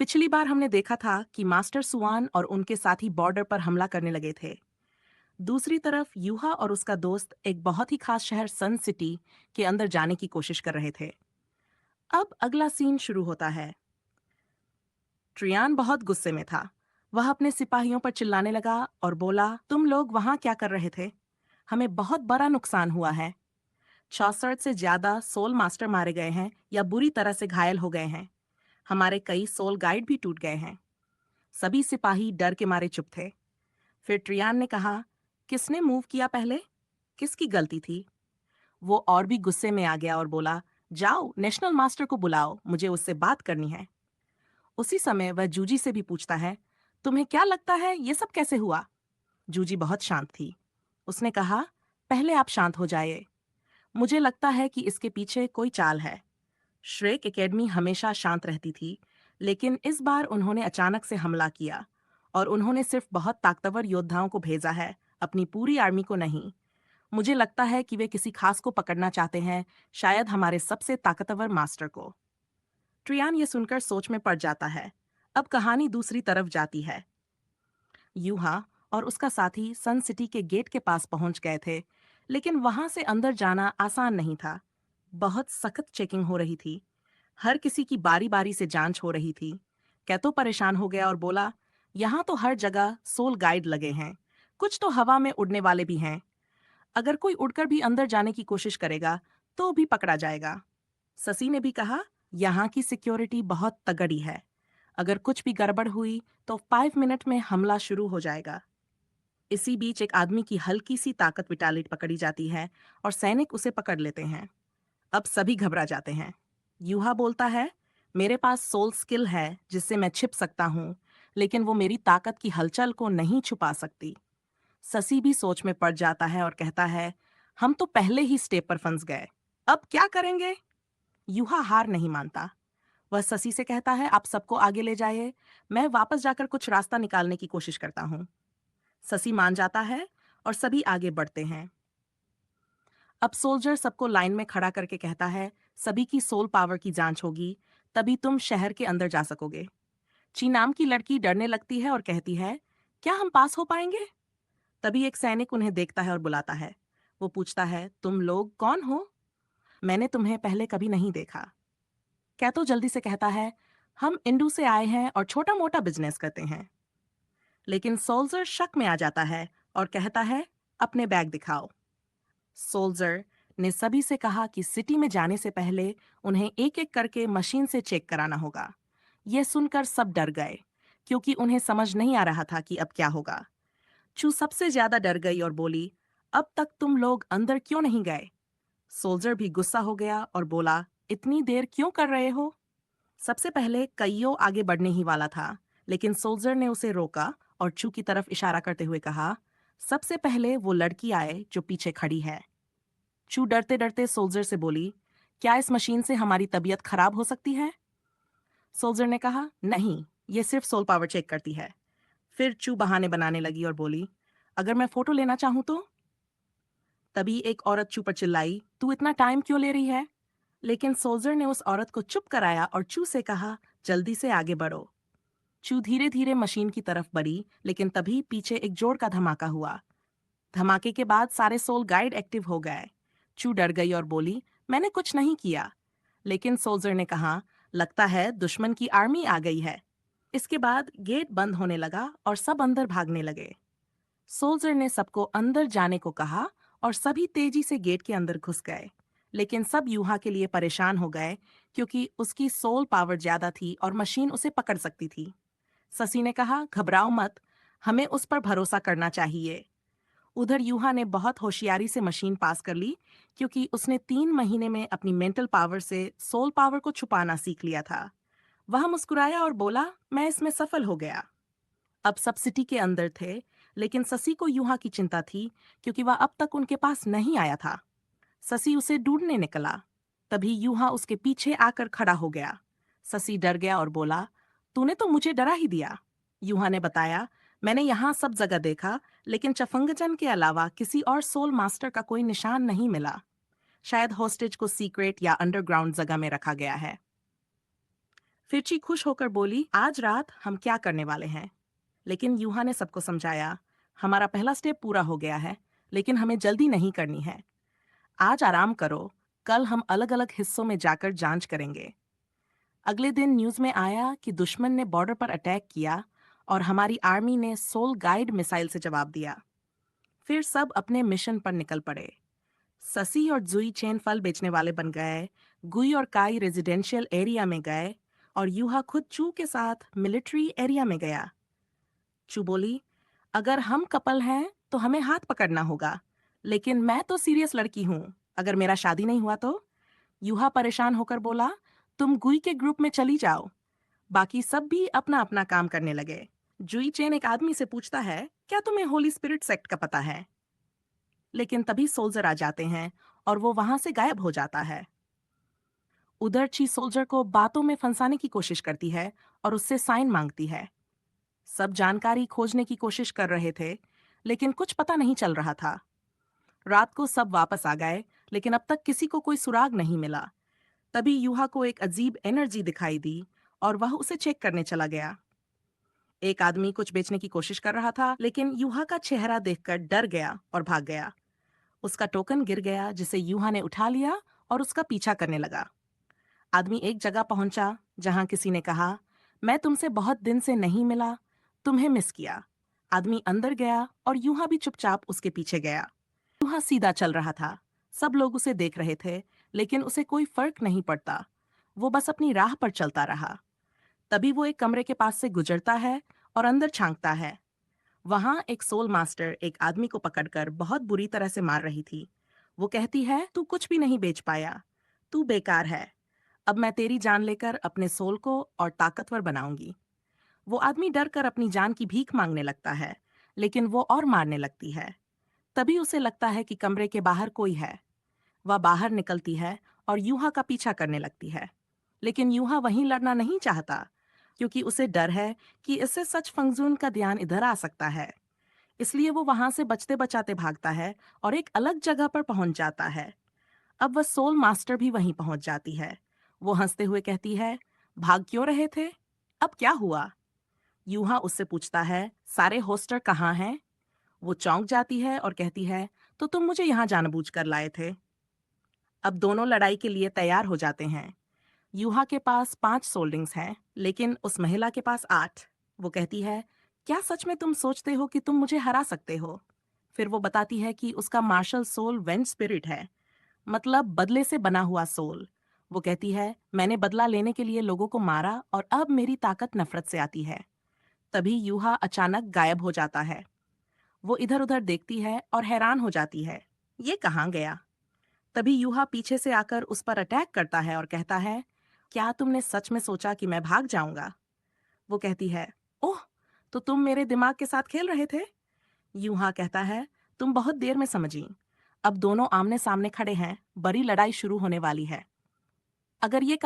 पिछली बार हमने देखा था कि मास्टर सुआन और उनके साथी बॉर्डर पर हमला करने लगे थे। दूसरी तरफ यूहा और उसका दोस्त एक बहुत ही खास शहर सन सिटी के अंदर जाने की कोशिश कर रहे थे। अब अगला सीन शुरू होता है। ट्रियान बहुत गुस्से में था। वह अपने सिपाहियों पर चिल्लाने लगा और बोला, तुम लोग वहां क्या कर रहे थे? हमें बहुत बड़ा नुकसान हुआ है। 64 से ज्यादा सोल मास्टर मारे गए हैं या बुरी तरह से घायल हो गए हैं। हमारे कई सोल गाइड भी टूट गए हैं। सभी सिपाही डर के मारे चुप थे। फिर ट्रियान ने कहा, किसने मूव किया पहले? किसकी गलती थी? वो और भी गुस्से में आ गया और बोला, जाओ नेशनल मास्टर को बुलाओ, मुझे उससे बात करनी है। उसी समय वह जूजी से भी पूछता है, तुम्हें क्या लगता है ये सब कैसे हुआ? जूजी बहुत शांत थी। उसने कहा, पहले आप शांत हो जाइए। मुझे लगता है कि इसके पीछे कोई चाल है। श्रेक एकेडमी हमेशा शांत रहती थी, लेकिन इस बार उन्होंने अचानक से हमला किया और उन्होंने सिर्फ बहुत ताकतवर योद्धाओं को भेजा है, अपनी पूरी आर्मी को नहीं। मुझे लगता है कि वे किसी खास को पकड़ना चाहते हैं, शायद हमारे सबसे ताकतवर मास्टर को। ट्रियान ये सुनकर सोच में पड़ जाता है। अब कहानी दूसरी तरफ जाती है। यूहा और उसका साथी सन सिटी के गेट के पास पहुंच गए थे, लेकिन वहां से अंदर जाना आसान नहीं था। बहुत सख्त चेकिंग हो रही थी। हर किसी की बारी बारी से जांच हो रही थी। कैतो परेशान हो गया और बोला, यहाँ तो हर जगह सोल गाइड लगे हैं, कुछ तो हवा में उड़ने वाले भी हैं। अगर कोई उड़कर भी अंदर जाने की कोशिश करेगा तो भी पकड़ा जाएगा। ससी ने भी कहा, यहाँ की सिक्योरिटी बहुत तगड़ी है। अगर कुछ भी गड़बड़ हुई तो 5 मिनट में हमला शुरू हो जाएगा। इसी बीच एक आदमी की हल्की सी ताकत विटालिट पकड़ी जाती है और सैनिक उसे पकड़ लेते हैं। अब सभी घबरा जाते हैं। यूहा बोलता है, मेरे पास सोल स्किल है जिससे मैं छिप सकता हूँ, लेकिन वो मेरी ताकत की हलचल को नहीं छुपा सकती। ससी भी सोच में पड़ जाता है और कहता है, हम तो पहले ही स्टेप पर फंस गए, अब क्या करेंगे? यूहा हार नहीं मानता। वह ससी से कहता है, आप सबको आगे ले जाइए, मैं वापस जाकर कुछ रास्ता निकालने की कोशिश करता हूँ। ससी मान जाता है और सभी आगे बढ़ते हैं। अब सोल्जर सबको लाइन में खड़ा करके कहता है, सभी की सोल पावर की जांच होगी, तभी तुम शहर के अंदर जा सकोगे। ची नाम की लड़की डरने लगती है और कहती है, क्या हम पास हो पाएंगे? तभी एक सैनिक उन्हें देखता है और बुलाता है। वो पूछता है, तुम लोग कौन हो? मैंने तुम्हें पहले कभी नहीं देखा। कैतो जल्दी से कहता है, हम इंडू से आए हैं और छोटा मोटा बिजनेस करते हैं। लेकिन सोल्जर शक में आ जाता है और कहता है, अपने बैग दिखाओ। सोल्जर ने सभी से कहा कि सिटी में जाने से पहले उन्हें एक एक करके मशीन से चेक कराना होगा। ये सुनकर सब डर गए, क्योंकि उन्हें समझ नहीं आ रहा था कि अब क्या होगा। चू सबसे ज्यादा डर गई और बोली, अब तक तुम लोग अंदर क्यों नहीं गए? सोल्जर भी गुस्सा हो गया और बोला, इतनी देर क्यों कर रहे हो? सबसे पहले कईयो आगे बढ़ने ही वाला था, लेकिन सोल्जर ने उसे रोका और चू की तरफ इशारा करते हुए कहा, सबसे पहले वो लड़की आए जो पीछे खड़ी है। चू डरते डरते सोल्जर से बोली, क्या इस मशीन से हमारी तबीयत खराब हो सकती है? सोल्जर ने कहा, नहीं, ये सिर्फ सोल पावर चेक करती है। फिर चू बहाने बनाने लगी और बोली, अगर मैं फोटो लेना चाहूं तो? तभी एक औरत चू पर चिल्लाई, तू इतना टाइम क्यों ले रही है? लेकिन सोल्जर ने उस औरत को चुप कराया और चू से कहा, जल्दी से आगे बढ़ो। चू धीरे धीरे मशीन की तरफ बढ़ी, लेकिन तभी पीछे एक जोर का धमाका हुआ। धमाके के बाद सारे सोल गाइड एक्टिव हो गए। चू डर गई और बोली, मैंने कुछ नहीं किया। लेकिन सोल्जर ने कहा, लगता है दुश्मन की आर्मी आ गई है। इसके बाद गेट बंद होने लगा और सब अंदर भागने लगे। सोल्जर ने सबको अंदर जाने को कहा और सभी तेजी से गेट के अंदर घुस गए। लेकिन सब यूहा के लिए परेशान हो गए, क्योंकि उसकी सोल पावर ज्यादा थी और मशीन उसे पकड़ सकती थी। ससी ने कहा, घबराओ मत, हमें उस पर भरोसा करना चाहिए। उधर यूहा ने बहुत होशियारी से मशीन पास कर ली, क्योंकि उसने 3 महीने में अपनी मेंटल पावर से सोल पावर को छुपाना सीख लिया था। वह मुस्कुराया और बोला, मैं इसमें सफल हो गया। अब सब सिटी के अंदर थे, लेकिन ससी को यूहा की चिंता थी, क्योंकि वह अब तक उनके पास नहीं आया था। ससी उसे ढूंढने निकला। तभी यूहा उसके पीछे आकर खड़ा हो गया। ससी डर गया और बोला, तूने तो मुझे डरा ही दिया। यूहा ने बताया, मैंने यहाँ सब जगह देखा, लेकिन चफंगजन के अलावा किसी और सोल मास्टर का कोई निशान नहीं मिला। शायद होस्टेज को सीक्रेट या अंडरग्राउंड जगह में रखा गया है। फिरची खुश होकर बोली, आज रात हम क्या करने वाले हैं। लेकिन यूहा ने सबको समझाया, हमारा पहला स्टेप पूरा हो गया है, लेकिन हमें जल्दी नहीं करनी है। आज आराम करो, कल हम अलग अलग हिस्सों में जाकर जांच करेंगे। अगले दिन न्यूज में आया कि दुश्मन ने बॉर्डर पर अटैक किया और हमारी आर्मी ने सोल गाइड मिसाइल से जवाब दिया। फिर सब अपने मिशन पर निकल पड़े। ससी और जुई चेन फल बेचने वाले बन गए, गुई और काई रेजिडेंशियल एरिया में गए और यूहा खुद चू के साथ मिलिट्री एरिया में गया। चू बोली, अगर हम कपल हैं तो हमें हाथ पकड़ना होगा, लेकिन मैं तो सीरियस लड़की हूँ, अगर मेरा शादी नहीं हुआ तो। यूहा परेशान होकर बोला, तुम गुई के ग्रुप में चली जाओ। बाकी सब भी अपना अपना काम करने लगे। जुई चेन एक आदमी से पूछता है, क्या तुम्हें होली स्पिरिट सेक्ट का पता है? लेकिन तभी सोल्जर आ जाते हैं और वो वहां से गायब हो जाता है। उधर ची सोल्जर को बातों में फंसाने की कोशिश करती है और उससे साइन मांगती है। सब जानकारी खोजने की कोशिश कर रहे थे, लेकिन कुछ पता नहीं चल रहा था। रात को सब वापस आ गए, लेकिन अब तक किसी को कोई सुराग नहीं मिला। तभी यूहा को एक अजीब एनर्जी दिखाई दी और वह उसे चेक करने चला गया। एक आदमी कुछ बेचने की कोशिश कर रहा था, लेकिन यूहा का चेहरा देखकर डर गया और भाग गया। उसका टोकन गिर गया, जिसे यूहा ने उठा लिया और उसका पीछा करने लगा। आदमी एक जगह पहुंचा जहां किसी ने कहा, मैं तुमसे बहुत दिन से नहीं मिला, तुम्हें मिस किया। आदमी अंदर गया और यूहा भी चुपचाप उसके पीछे गया। यूहा सीधा चल रहा था। सब लोग उसे देख रहे थे, लेकिन उसे कोई फर्क नहीं पड़ता। वो बस अपनी राह पर चलता रहा। तभी वो एक कमरे के पास से गुजरता है और अंदर झांकता है। वहां एक सोल मास्टर एक आदमी को पकड़कर बहुत बुरी तरह से मार रही थी। वो कहती है, तू कुछ भी नहीं बेच पाया, तू बेकार है। अब मैं तेरी जान लेकर अपने सोल को और ताकतवर बनाऊंगी। वो आदमी डर कर अपनी जान की भीख मांगने लगता है, लेकिन वो और मारने लगती है। तभी उसे लगता है कि कमरे के बाहर कोई है। वह बाहर निकलती है और यूहा का पीछा करने लगती है। लेकिन यूहा वहीं लड़ना नहीं चाहता, क्योंकि उसे डर है कि इससे सच फंगजून का ध्यान इधर आ सकता है। इसलिए वो वहां से बचते बचाते भागता है और एक अलग जगह पर पहुंच जाता है। अब वह सोल मास्टर भी वहीं पहुंच जाती है। वो हंसते हुए कहती है, भाग क्यों रहे थे? अब क्या हुआ? यूहा उससे पूछता है, सारे होस्टर कहाँ हैं? वो चौंक जाती है और कहती है, तो तुम मुझे यहाँ जानबूझकर लाए थे। अब दोनों लड़ाई के लिए तैयार हो जाते हैं। यूहा के पास 5 सोल्डिंग्स हैं, लेकिन उस महिला के पास 8। वो कहती है, क्या सच में तुम सोचते हो कि तुम मुझे हरा सकते हो? फिर वो बताती है कि उसका मार्शल सोल वेंज स्पिरिट है, मतलब बदले से बना हुआ सोल। वो कहती है, मैंने बदला लेने के लिए लोगों को मारा और अब मेरी ताकत नफरत से आती है। तभी यूहा अचानक गायब हो जाता है। वो इधर उधर देखती है और हैरान हो जाती है, ये कहाँ गया? तभी यूहा पीछे से आकर उस पर अटैक करता है और कहता है, क्या तुमने सच में सोचा कि मैं भाग जाऊंगा? वो कहती है, ओह, तो तुम मेरे दिमाग के साथ खेल रहे थे? यूहा कहता है, तुम बहुत देर में समझी। अब दोनों आमने सामने खड़े हैं, बड़ी लड़ाई शुरू होने वाली है। अगर ये